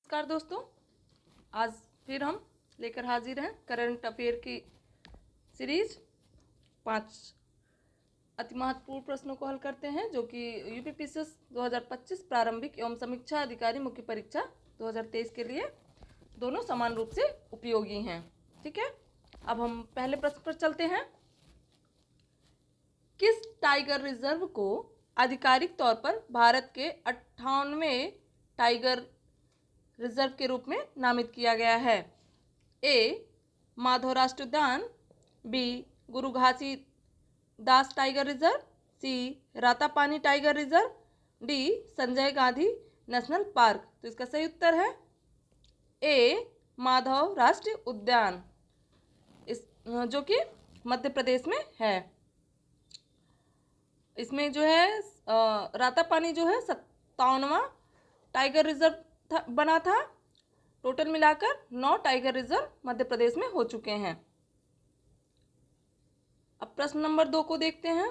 नमस्कार दोस्तों, आज फिर हम लेकर हाजिर हैं करंट अफेयर की सीरीज। 5 अति महत्वपूर्ण प्रश्नों को हल करते हैं जो कि यूपीपीसीएस 2025 प्रारंभिक एवं समीक्षा अधिकारी मुख्य परीक्षा 2023 के लिए दोनों समान रूप से उपयोगी हैं। ठीक है, अब हम पहले प्रश्न पर चलते हैं। किस टाइगर रिजर्व को आधिकारिक तौर पर भारत के 98वें टाइगर रिजर्व के रूप में नामित किया गया है? ए. माधव राष्ट्रीय उद्यान, B. Guru Ghasidas tiger reserve, C. Ratapani tiger reserve, D. Sanjay Gandhi national park. तो इसका सही उत्तर है ए. माधव राष्ट्रीय उद्यान, इस जो कि मध्य प्रदेश में है। इसमें जो है रातापानी जो है 57वां टाइगर रिजर्व बना था। टोटल मिलाकर 9 टाइगर रिजर्व मध्य प्रदेश में हो चुके हैं। अब प्रश्न नंबर 2 को देखते हैं।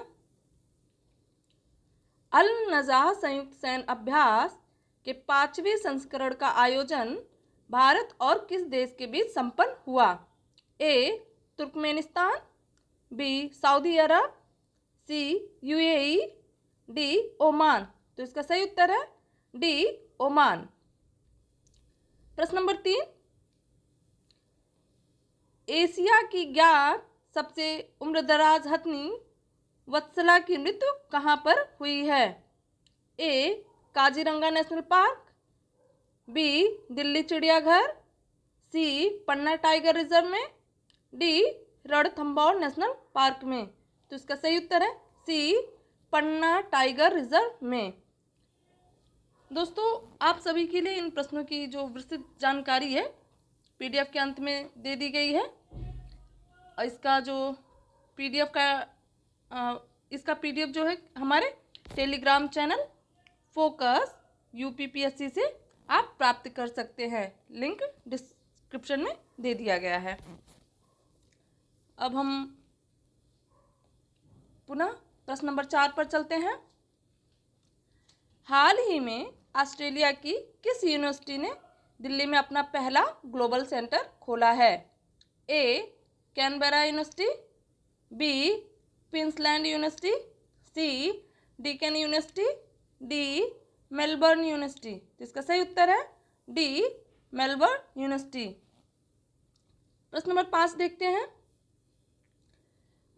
अल नज़ाह संयुक्त सैन्य अभ्यास के 5वें संस्करण का आयोजन भारत और किस देश के बीच संपन्न हुआ? A. Turkmenistan, B. Saudi Arabia, C. UAE, D. Oman. तो इसका सही उत्तर है डी. ओमान। प्रश्न नंबर 3, एशिया की ज्ञात सबसे उम्रदराज हथनी वत्सला की मृत्यु कहाँ पर हुई है? A. Kaziranga national park, B. Delhi चिड़ियाघर, सी. पन्ना टाइगर रिजर्व में, डी. रणथंभौर नेशनल पार्क में। तो इसका सही उत्तर है सी. पन्ना टाइगर रिजर्व में। दोस्तों, आप सभी के लिए इन प्रश्नों की जो विस्तृत जानकारी है पीडीएफ के अंत में दे दी गई है। इसका जो पीडीएफ का इसका पीडीएफ जो है हमारे टेलीग्राम चैनल फोकस यूपीपीएससी से आप प्राप्त कर सकते हैं। लिंक डिस्क्रिप्शन में दे दिया गया है। अब हम पुनः प्रश्न नंबर 4 पर चलते हैं। हाल ही में ऑस्ट्रेलिया की किस यूनिवर्सिटी ने दिल्ली में अपना पहला ग्लोबल सेंटर खोला है? A. Canberra university, B. Queensland university, C. Deakin university, D. Melbourne university. तो इसका सही उत्तर है डी. Melbourne university. प्रश्न नंबर 5 देखते हैं।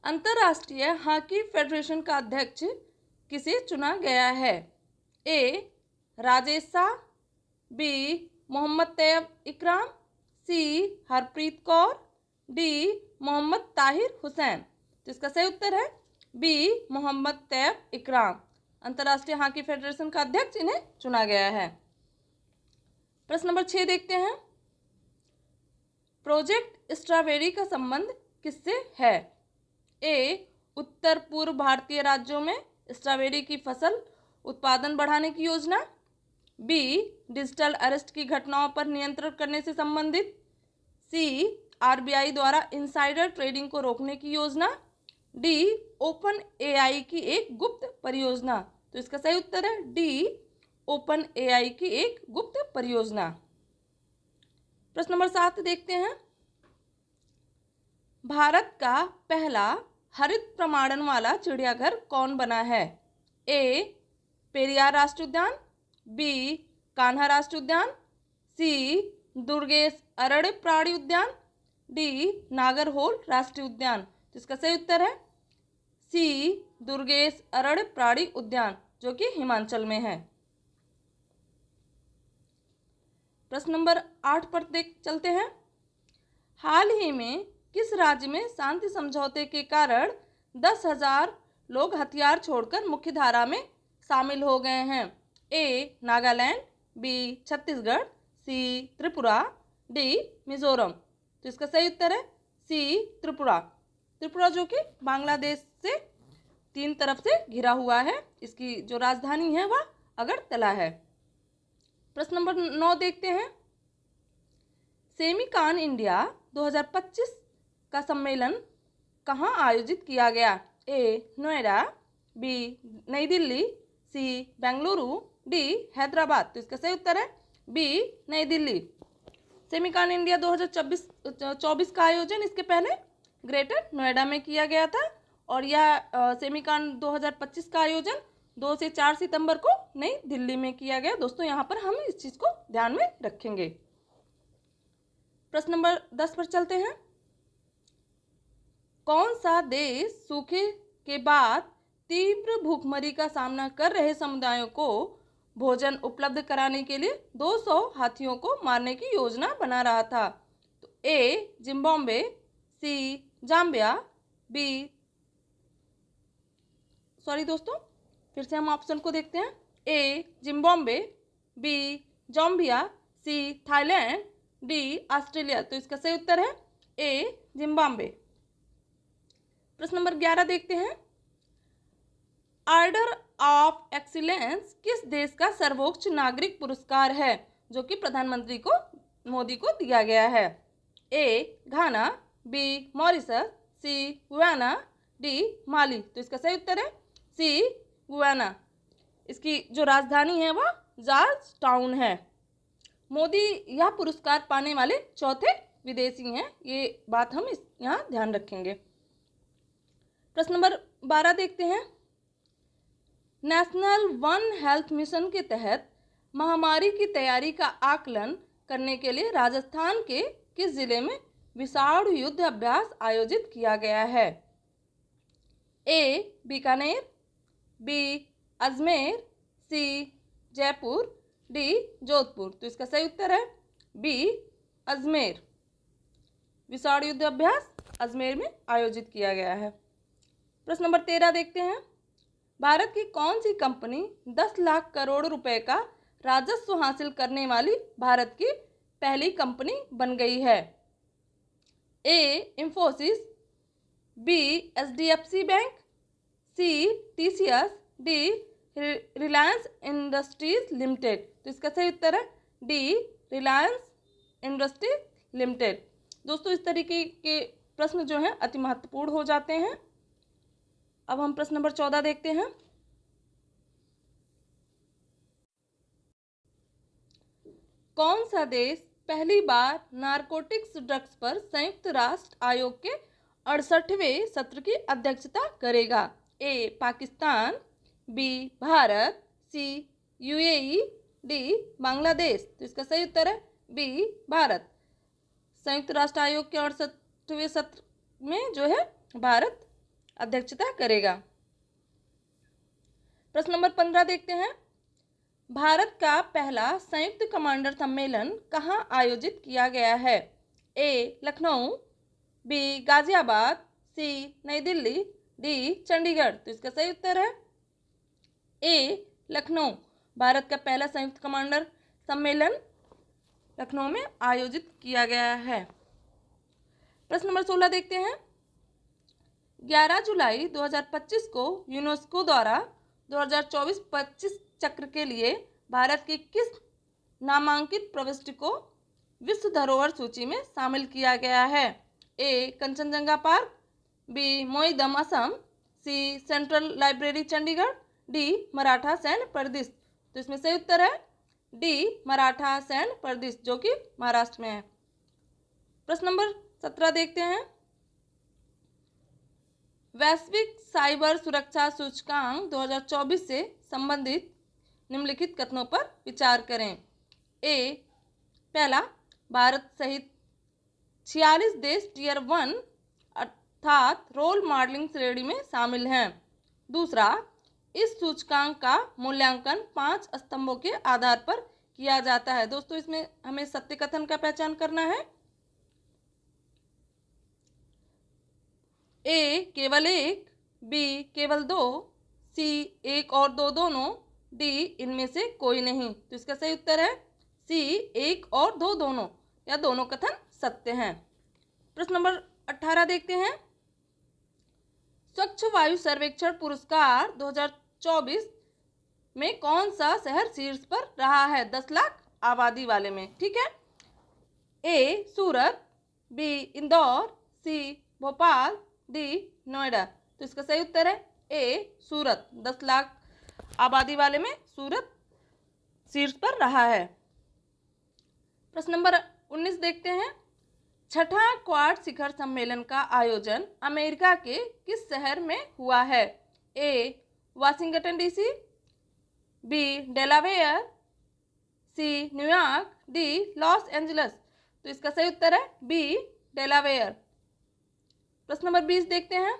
अंतर्राष्ट्रीय हॉकी फेडरेशन का अध्यक्ष किसे चुना गया है? ए. राजेश शाह, बी. मोहम्मद तैयब इकराम, सी. हरप्रीत कौर, डी. मोहम्मद ताहिर हुसैन। तो इसका सही उत्तर है बी. मोहम्मद तैयब इकराम। अंतर्राष्ट्रीय हॉकी फेडरेशन का अध्यक्ष इन्हें चुना गया है। प्रश्न नंबर 6 देखते हैं। प्रोजेक्ट स्ट्रॉबेरी का संबंध किससे है? ए. उत्तर पूर्व भारतीय राज्यों में स्ट्रॉबेरी की फसल उत्पादन बढ़ाने की योजना, बी. डिजिटल अरेस्ट की घटनाओं पर नियंत्रण करने से संबंधित, सी. आरबीआई द्वारा इनसाइडर ट्रेडिंग को रोकने की योजना, डी. ओपन एआई की एक गुप्त परियोजना। तो इसका सही उत्तर है डी. ओपन एआई की एक गुप्त परियोजना। प्रश्न नंबर 7 देखते हैं। भारत का पहला हरित प्रमाणन वाला चिड़ियाघर कौन बना है? ए. पेरियार राष्ट्रीय उद्यान, बी. कान्हा राष्ट्रीय उद्यान, सी. दुर्गेश अरण्य प्राणी उद्यान, डी. नागरहोल राष्ट्रीय उद्यान। तो इसका सही उत्तर है सी. दुर्गेश अरण्य प्राणी उद्यान जो कि हिमाचल में है। प्रश्न नंबर 8 पर चलते हैं। हाल ही में किस राज्य में शांति समझौते के कारण 10,000 लोग हथियार छोड़कर मुख्यधारा में शामिल हो गए हैं? ए. नागालैंड, बी. छत्तीसगढ़, सी. त्रिपुरा, डी. मिजोरम। तो इसका सही उत्तर है सी. त्रिपुरा। त्रिपुरा जो कि बांग्लादेश से 3 तरफ से घिरा हुआ है। इसकी जो राजधानी है वह अगरतला है। प्रश्न नंबर 9 देखते हैं। सेमिकॉन इंडिया 2025 का सम्मेलन कहाँ आयोजित किया गया? ए. नोएडा, बी. नई दिल्ली, सी. बेंगलुरु, डी. हैदराबाद। तो इसका सही उत्तर है बी नई दिल्ली। सेमिकॉन इंडिया 2024 का आयोजन इसके पहले ग्रेटर नोएडा में किया गया था और यह सेमिकॉन 2025 का आयोजन 2 से 4 सितंबर को नई दिल्ली में किया गया। दोस्तों यहाँ पर हम इस चीज़ को ध्यान में रखेंगे। प्रश्न नंबर 10 पर चलते हैं। कौन सा देश सूखे के बाद तीव्र भूखमरी का सामना कर रहे समुदायों को भोजन उपलब्ध कराने के लिए 200 हाथियों को मारने की योजना बना रहा था? तो A Zimbabwe, C Zambia, B दोस्तों फिर से हम ऑप्शन को देखते हैं। A Zimbabwe, B Zambia, C Thailand, D Australia. तो इसका सही उत्तर है ए जिम्बाब्वे। प्रश्न नंबर 11 देखते हैं। ऑर्डर ऑफ एक्सीलेंस किस देश का सर्वोच्च नागरिक पुरस्कार है जो कि प्रधानमंत्री को मोदी को दिया गया है? ए घाना, बी मॉरिशस, सी गुयाना, डी माली। तो इसका सही उत्तर है सी गुयाना। इसकी जो राजधानी है वह जॉर्ज टाउन है। मोदी यह पुरस्कार पाने वाले चौथे विदेशी हैं, ये बात हम यहाँ ध्यान रखेंगे। प्रश्न नंबर 12 देखते हैं। नेशनल वन हेल्थ मिशन के तहत महामारी की तैयारी का आकलन करने के लिए राजस्थान के किस जिले में विषाणु युद्ध अभ्यास आयोजित किया गया है? ए बीकानेर, बी अजमेर, सी जयपुर, डी जोधपुर। तो इसका सही उत्तर है बी अजमेर। विषाणु युद्ध अभ्यास अजमेर में आयोजित किया गया है। प्रश्न नंबर 13 देखते हैं। भारत की कौन सी कंपनी 10 लाख करोड़ रुपए का राजस्व हासिल करने वाली भारत की पहली कंपनी बन गई है? A Infosys, B HDFC bank, C TCS, D Reliance industries limited. तो इसका सही उत्तर है डी रिलायंस इंडस्ट्रीज लिमिटेड। दोस्तों इस तरीके के प्रश्न जो हैं अति महत्वपूर्ण हो जाते हैं। अब हम प्रश्न नंबर 14 देखते हैं। कौन सा देश पहली बार नारकोटिक्स ड्रग्स पर संयुक्त राष्ट्र आयोग के 68वें सत्र की अध्यक्षता करेगा? ए पाकिस्तान, बी भारत, सी यूएई, डी बांग्लादेश। तो इसका सही उत्तर है बी भारत। संयुक्त राष्ट्र आयोग के 68वें सत्र में जो है भारत अध्यक्षता करेगा। प्रश्न नंबर 15 देखते हैं। भारत का पहला संयुक्त कमांडर सम्मेलन कहाँ आयोजित किया गया है? ए लखनऊ, बी गाजियाबाद, सी नई दिल्ली, डी चंडीगढ़। तो इसका सही उत्तर है ए लखनऊ। भारत का पहला संयुक्त कमांडर सम्मेलन लखनऊ में आयोजित किया गया है। प्रश्न नंबर 16 देखते हैं। 11 जुलाई 2025 को यूनेस्को द्वारा 2024-25 चक्र के लिए भारत की किस नामांकित प्रविष्टि को विश्व धरोहर सूची में शामिल किया गया है? A Kanchenjunga park, B Moidam Assam, C central library Chandigarh, D Maratha सैन्य प्रदेश। तो इसमें सही उत्तर है डी मराठा सैन्य प्रदेश जो कि महाराष्ट्र में है। प्रश्न नंबर 17 देखते हैं। वैश्विक साइबर सुरक्षा सूचकांक 2024 से संबंधित निम्नलिखित कथनों पर विचार करें। ए पहला, भारत सहित 46 देश टियर 1 अर्थात रोल मॉडलिंग श्रेणी में शामिल हैं। दूसरा, इस सूचकांक का मूल्यांकन 5 स्तंभों के आधार पर किया जाता है। दोस्तों इसमें हमें सत्य कथन का पहचान करना है। ए केवल 1, बी केवल 2, सी 1 और 2 दोनों, डी इनमें से कोई नहीं। तो इसका सही उत्तर है सी 1 और 2 दोनों या दोनों कथन सत्य हैं। प्रश्न नंबर 18 देखते हैं। स्वच्छ वायु सर्वेक्षण पुरस्कार 2024 में कौन सा शहर शीर्ष पर रहा है 10 लाख आबादी वाले में? ठीक है। ए सूरत, बी इंदौर, सी भोपाल, डी नोएडा। तो इसका सही उत्तर है ए सूरत। 10 लाख आबादी वाले में सूरत शीर्ष पर रहा है। प्रश्न नंबर 19 देखते हैं। छठा क्वाड शिखर सम्मेलन का आयोजन अमेरिका के किस शहर में हुआ है? A Washington DC, B Delaware, C New York, D Los Angeles. तो इसका सही उत्तर है बी डेलावेयर। प्रश्न नंबर 20 देखते हैं।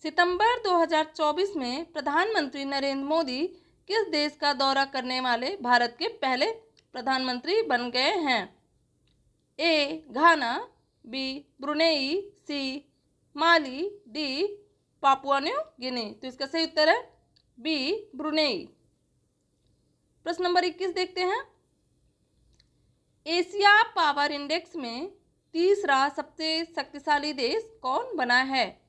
सितंबर 2024 में प्रधानमंत्री नरेंद्र मोदी किस देश का दौरा करने वाले भारत के पहले प्रधानमंत्री बन गए हैं? ए घाना, बी ब्रुनेई, सी माली, डी पापुआ न्यू गिनी। तो इसका सही उत्तर है बी ब्रुनेई। प्रश्न नंबर 21 देखते हैं। एशिया पावर इंडेक्स में तीसरा सबसे शक्तिशाली देश कौन बना है?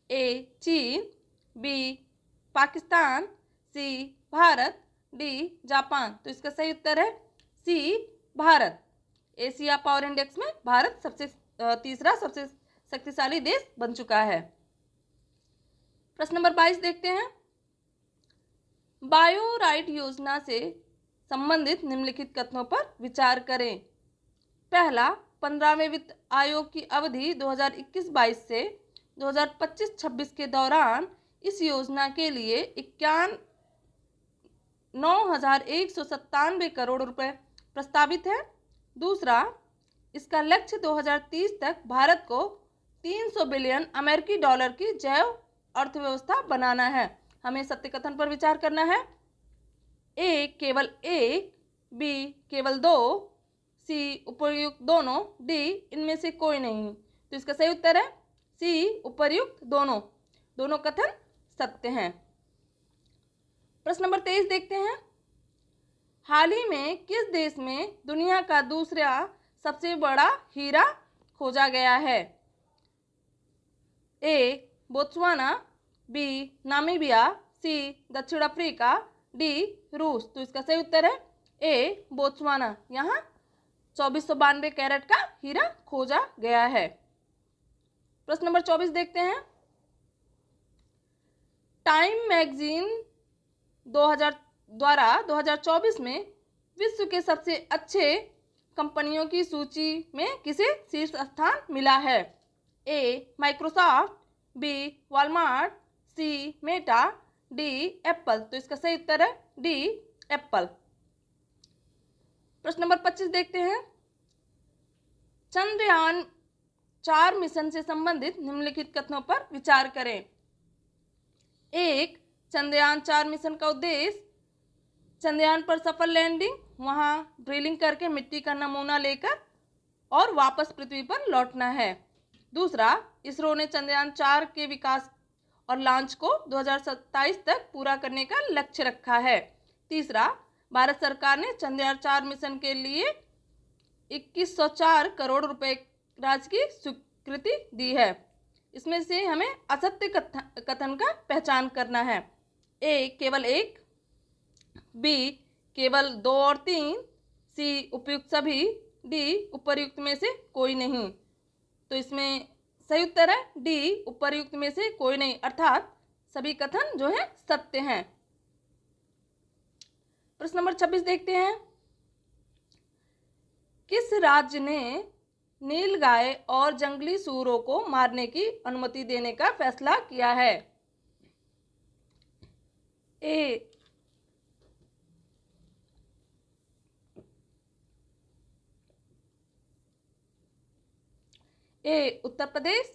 ए चीन, बी पाकिस्तान, सी भारत, डी जापान। तो इसका सही उत्तर है सी भारत। एशिया पावर इंडेक्स में भारत तीसरा सबसे शक्तिशाली देश बन चुका है। प्रश्न नंबर 22 देखते हैं। बायो राइट योजना से संबंधित निम्नलिखित कथनों पर विचार करें। पहला, 15वें वित्त आयोग की अवधि 2021-22 से 2025-26 के दौरान इस योजना के लिए 9,197 करोड़ रुपए प्रस्तावित है। दूसरा, इसका लक्ष्य 2030 तक भारत को 300 बिलियन अमेरिकी डॉलर की जैव अर्थव्यवस्था बनाना है। हमें सत्य कथन पर विचार करना है। ए केवल एक, बी केवल दो, सी उपर्युक्त दोनों, डी इनमें से कोई नहीं। तो इसका सही उत्तर है सी उपर्युक्त दोनों। दोनों कथन सत्य हैं। प्रश्न नंबर 23 देखते हैं। हाल ही में किस देश में दुनिया का दूसरा सबसे बड़ा हीरा खोजा गया है? ए बोत्सवाना, बी नामीबिया, सी दक्षिण अफ्रीका, डी रूस। तो इसका सही उत्तर है ए बोत्सवाना। यहाँ 2492 कैरेट का हीरा खोजा गया है। प्रश्न नंबर 24 देखते हैं। टाइम मैगजीन 2024 में विश्व के सबसे अच्छे कंपनियों की सूची में किसे शीर्ष स्थान मिला है? A Microsoft, B Walmart, C Meta, D Apple. तो इसका सही उत्तर है डी एप्पल। प्रश्न नंबर 25 देखते हैं। चंद्रयान 4 मिशन से संबंधित निम्नलिखित कथनों पर विचार करें। एक, चंद्रयान 4 मिशन का उद्देश्य चंद्रयान पर सफल लैंडिंग, वहां ड्रिलिंग करके मिट्टी का नमूना लेकर और वापस पृथ्वी पर लौटना है। दूसरा, इसरो ने चंद्रयान 4 के विकास और लॉन्च को 2027 तक पूरा करने का लक्ष्य रखा है। तीसरा, भारत सरकार ने चंद्रयान 4 मिशन के लिए 2104 करोड़ रुपए राशि की स्वीकृति दी है। इसमें से हमें असत्य कथन का पहचान करना है। ए केवल एक, बी केवल 2 और 3, सी उपयुक्त सभी, डी उपर्युक्त में से कोई नहीं। तो इसमें सही उत्तर है डी उपर्युक्त में से कोई नहीं, अर्थात सभी कथन जो है सत्य हैं। प्रश्न नंबर 26 देखते हैं। किस राज्य ने नीलगाय और जंगली सूअरों को मारने की अनुमति देने का फैसला किया है? ए उत्तर प्रदेश,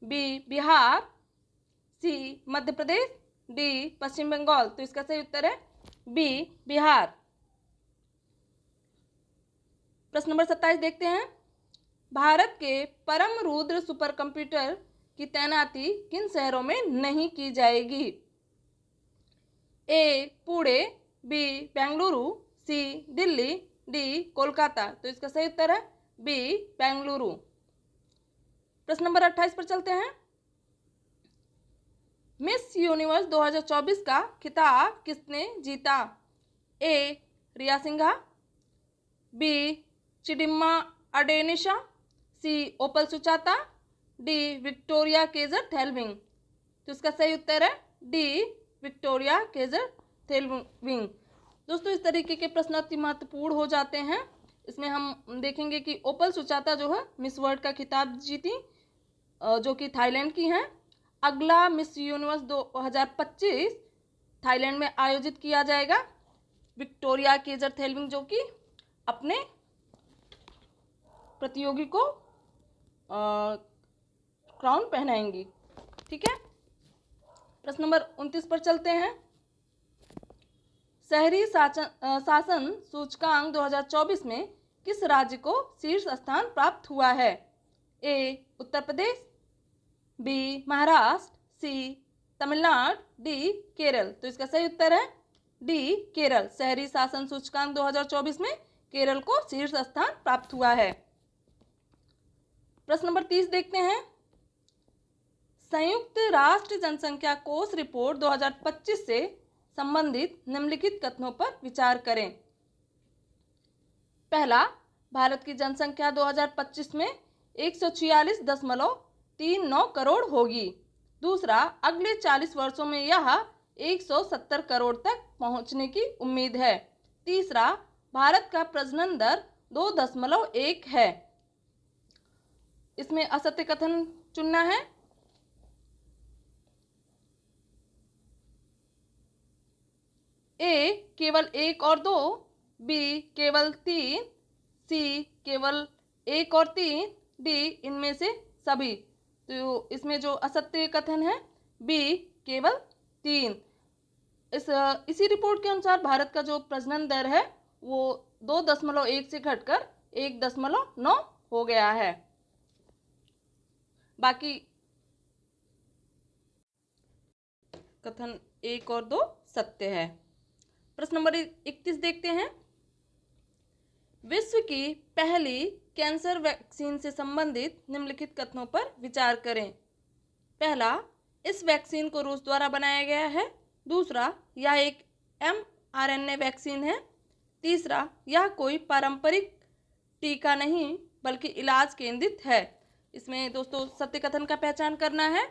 बी बिहार, सी मध्य प्रदेश, डी पश्चिम बंगाल। तो इसका सही उत्तर है बी बिहार। प्रश्न नंबर 27 देखते हैं। भारत के परम रुद्र सुपर कंप्यूटर की तैनाती किन शहरों में नहीं की जाएगी? ए पुणे, बी बेंगलुरु, सी दिल्ली, डी कोलकाता। तो इसका सही उत्तर है बी बेंगलुरु। प्रश्न नंबर 28 पर चलते हैं। मिस यूनिवर्स 2024 का खिताब किसने जीता? ए रिया सिंघा, बी चिडिम्मा अडेनिशा, सी ओपल सुचाता, डी विक्टोरिया केजर थेलविंग। तो इसका सही उत्तर है डी विक्टोरिया केजर थेलविंग। दोस्तों इस तरीके के प्रश्न अति महत्वपूर्ण हो जाते हैं। इसमें हम देखेंगे कि ओपल सुचाता जो है मिस वर्ल्ड का खिताब जीती, जो कि थाईलैंड की हैं। अगला मिस यूनिवर्स 2025 थाईलैंड में आयोजित किया जाएगा। विक्टोरिया केजर-थेल्विंग जो कि अपने प्रतियोगी को क्राउन पहनाएंगी। ठीक है, प्रश्न नंबर 29 पर चलते हैं। शहरी शासन सूचकांक 2024 में किस राज्य को शीर्ष स्थान प्राप्त हुआ है? ए उत्तर प्रदेश, बी महाराष्ट्र, सी तमिलनाडु, डी केरल। तो इसका सही उत्तर है डी केरल। शहरी शासन सूचकांक 2024 में केरल को शीर्ष स्थान प्राप्त हुआ है। प्रश्न नंबर 30 देखते हैं। संयुक्त राष्ट्र जनसंख्या कोष रिपोर्ट 2025 से संबंधित निम्नलिखित कथनों पर विचार करें। पहला, भारत की जनसंख्या 2025 में 146.39 करोड़ होगी। दूसरा, अगले 40 वर्षों में यह 170 करोड़ तक पहुंचने की उम्मीद है। तीसरा, भारत का प्रजनन दर 2.1 है। इसमें असत्य कथन चुनना है। ए केवल 1 और 2, बी केवल 3, सी केवल 1 और 3, डी इनमें से सभी। तो इसमें जो असत्य कथन है बी केवल 3। इसी रिपोर्ट के अनुसार भारत का जो प्रजनन दर है वो 2.1 से घटकर 1.9 हो गया है। बाकी कथन 1 और 2 सत्य है। प्रश्न नंबर 31 देखते हैं। विश्व की पहली कैंसर वैक्सीन से संबंधित निम्नलिखित कथनों पर विचार करें। पहला, इस वैक्सीन को रूस द्वारा बनाया गया है। दूसरा, यह एक mRNA वैक्सीन है। तीसरा, यह कोई पारंपरिक टीका नहीं बल्कि इलाज केंद्रित है। इसमें दोस्तों सत्य कथन का पहचान करना है।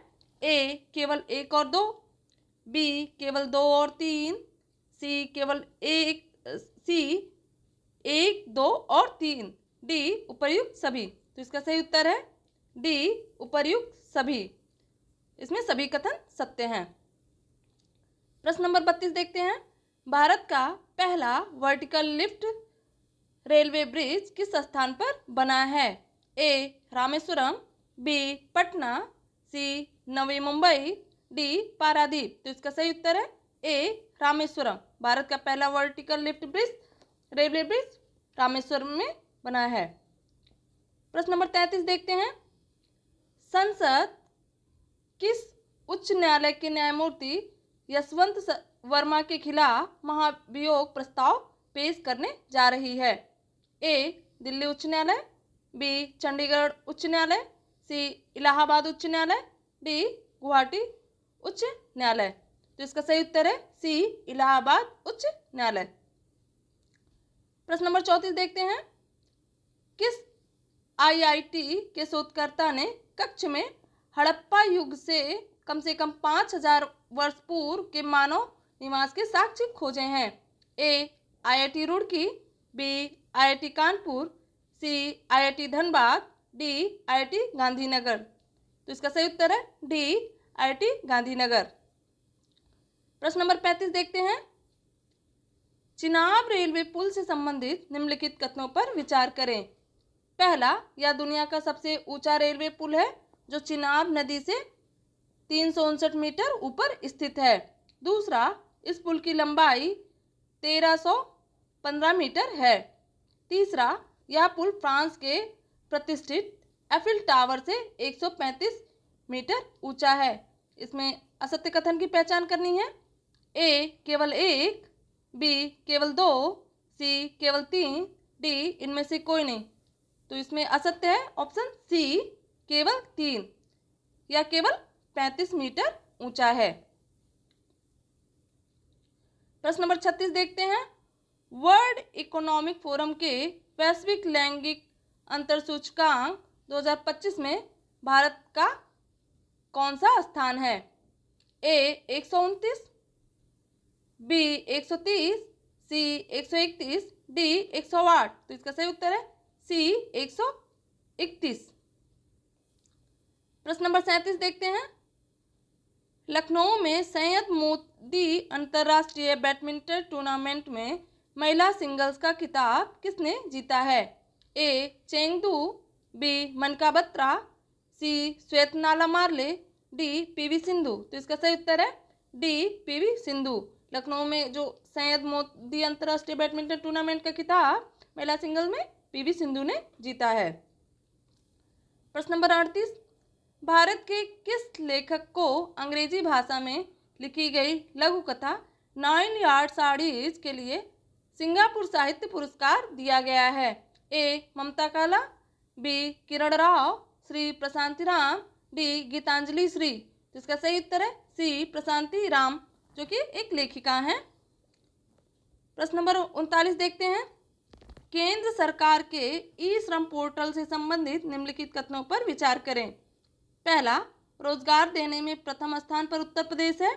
ए केवल 1 और 2, बी केवल 2 और 3, सी केवल 1, सी 1, 2 और 3, डी उपर्युक्त सभी। तो इसका सही उत्तर है डी उपर्युक्त सभी। इसमें सभी कथन सत्य हैं। प्रश्न नंबर 32 देखते हैं। भारत का पहला वर्टिकल लिफ्ट रेलवे ब्रिज किस स्थान पर बना है? ए रामेश्वरम, बी पटना, सी नवी मुंबई, डी पारादीप। तो इसका सही उत्तर है ए रामेश्वरम। भारत का पहला vertical lift bridge railway bridge Rameswaram में बना है। प्रश्न नंबर 33 देखते हैं। संसद किस उच्च न्यायालय के न्यायमूर्ति यशवंत वर्मा के खिलाफ महाभियोग प्रस्ताव पेश करने जा रही है? ए दिल्ली उच्च न्यायालय, बी चंडीगढ़ उच्च न्यायालय, सी इलाहाबाद उच्च न्यायालय, डी गुवाहाटी उच्च न्यायालय। तो इसका सही उत्तर है सी इलाहाबाद उच्च न्यायालय। प्रश्न नंबर 34 देखते हैं। किस आईआईटी के शोधकर्ता ने कक्ष में हड़प्पा युग से कम 5000 वर्ष पूर्व के मानव निवास के साक्ष्य खोजे हैं? A IIT Roorkee, B IIT Kanpur, C IIT Dhanbad, D IIT Gandhinagar. तो इसका सही उत्तर है डी आईआईटी गांधीनगर। प्रश्न नंबर 35 देखते हैं। चिनाब रेलवे पुल से संबंधित निम्नलिखित कथनों पर विचार करें। पहला, यह दुनिया का सबसे ऊंचा रेलवे पुल है जो चिनाब नदी से 359 मीटर ऊपर स्थित है। दूसरा, इस पुल की लंबाई 1315 मीटर है। तीसरा, यह पुल फ्रांस के प्रतिष्ठित एफिल टावर से 135 मीटर ऊंचा है। इसमें असत्य कथन की पहचान करनी है। ए केवल 1, बी केवल 2, सी केवल 3, डी इनमें से कोई नहीं। तो इसमें असत्य है ऑप्शन सी केवल 3, या केवल 35 मीटर ऊंचा है। प्रश्न नंबर 36 देखते हैं। वर्ल्ड इकोनॉमिक फोरम के वैश्विक लैंगिक अंतर सूचकांक 2025 में भारत का कौन सा स्थान है? ए 129, बी 130, सी 131, डी 108। तो इसका सही उत्तर है सी 131। प्रश्न नंबर 37 देखते हैं। लखनऊ में सैयद मोदी अंतर्राष्ट्रीय बैडमिंटन टूर्नामेंट में महिला सिंगल्स का खिताब किसने जीता है? ए चेंगदू, बी मनका बत्रा, सी श्वेतनाला मार्ले, डी पीवी सिंधु। तो इसका सही उत्तर है डी पीवी सिंधु। लखनऊ में जो सैयद मोदी अंतर्राष्ट्रीय बैडमिंटन टूर्नामेंट का खिताब महिला सिंगल में पीवी सिंधु ने जीता है। प्रश्न नंबर 38, भारत के किस लेखक को अंग्रेजी भाषा में लिखी गई लघु कथा 9 यार्ड साड़ीज के लिए सिंगापुर साहित्य पुरस्कार दिया गया है? ए ममता काला, बी किरण राव, श्री प्रशांति राम, डी गीतांजलि श्री। तो इसका सही उत्तर है सी प्रशांति राम, जो कि एक लेखिका हैं। प्रश्न नंबर 39 देखते हैं। केंद्र सरकार के ई श्रम पोर्टल से संबंधित निम्नलिखित कथनों पर विचार करें। पहला, रोजगार देने में प्रथम स्थान पर उत्तर प्रदेश है।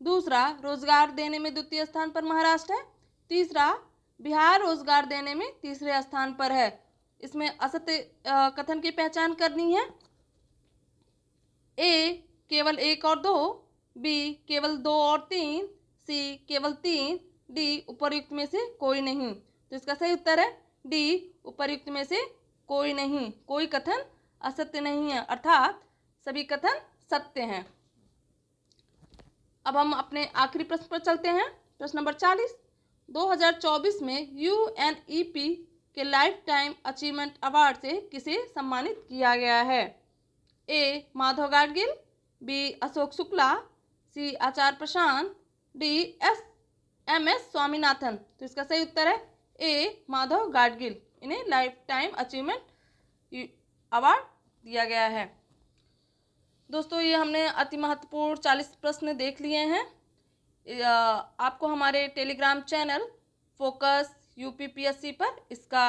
दूसरा, रोजगार देने में द्वितीय स्थान पर महाराष्ट्र है। तीसरा, बिहार रोजगार देने में तीसरे स्थान पर है। इसमें असत्य कथन की पहचान करनी है। ए केवल 1 और 2, बी केवल 2 और 3, सी केवल 3, डी उपर्युक्त में से कोई नहीं। तो इसका सही उत्तर है डी उपर्युक्त में से कोई नहीं। कोई कथन असत्य नहीं है, अर्थात सभी कथन सत्य हैं। अब हम अपने आखिरी प्रश्न पर चलते हैं। प्रश्न नंबर 40, 2024 में यूएनईपी के लाइफ टाइम अचीवमेंट अवार्ड से किसे सम्मानित किया गया है? ए माधव गाडगिल, बी अशोक शुक्ला, सी आचार्य प्रशांत, डी एम एस स्वामीनाथन। तो इसका सही उत्तर है ए माधव गाडगिल। इन्हें लाइफ टाइम अचीवमेंट अवार्ड दिया गया है। दोस्तों, ये हमने अति महत्वपूर्ण 40 प्रश्न देख लिए हैं। आपको हमारे टेलीग्राम चैनल फोकस यूपीपीएससी पर इसका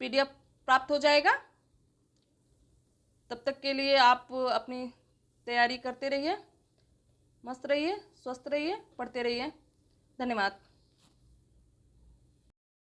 पीडीएफ प्राप्त हो जाएगा। तब तक के लिए आप अपनी तैयारी करते रहिए, मस्त रहिए, स्वस्थ रहिए, पढ़ते रहिए। धन्यवाद।